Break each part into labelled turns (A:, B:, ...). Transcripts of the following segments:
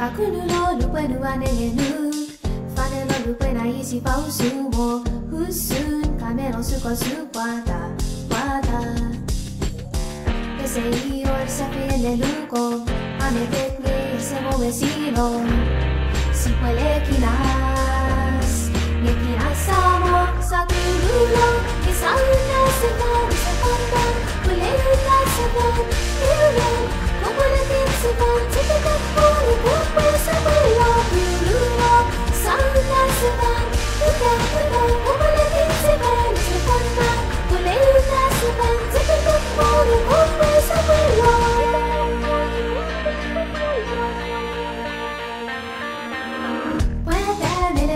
A: Aku nulo lupa nua nengenu Fane no lupa na isi pausu mo Husun kame no suko sukwata Wata Ese ior sapi en el luco Ame tekne ese mo vecino Si puede kinas Ni kinas samo Sa tu nulo Que salta se van Se panta Puede se van Nulo Como le tiene se van Se te capone Puede se vuelo Nulo Salta se van Como le tiene se van Se panta Puede se van Se te capone Puede se vuelo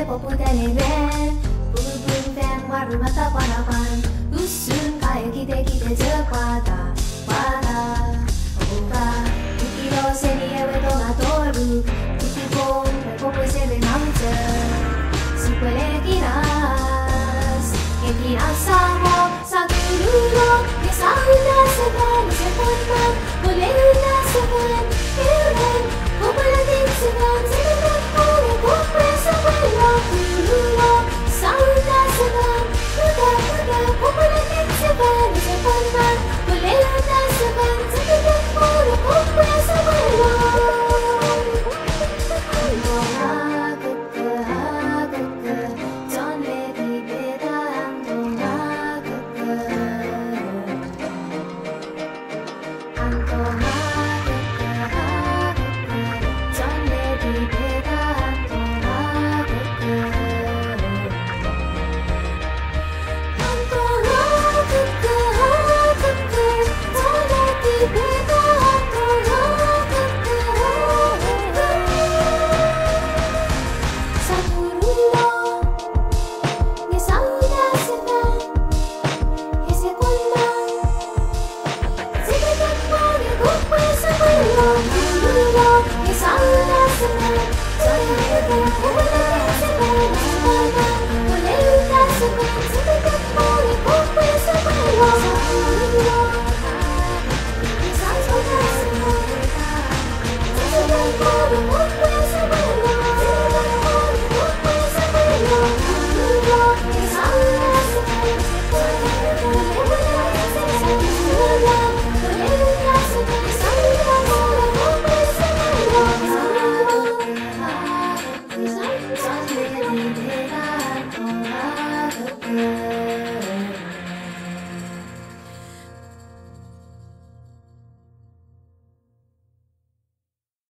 A: Popularere Bubun fan waru mata panapan Usun kaya kite kite zekwata Wata Oka Ukiro seni ewe toga toru Ukipon Repopo sebe namze Sipele kinas Que kinas samo Sakururo Que sauna se van Se pontan Bolena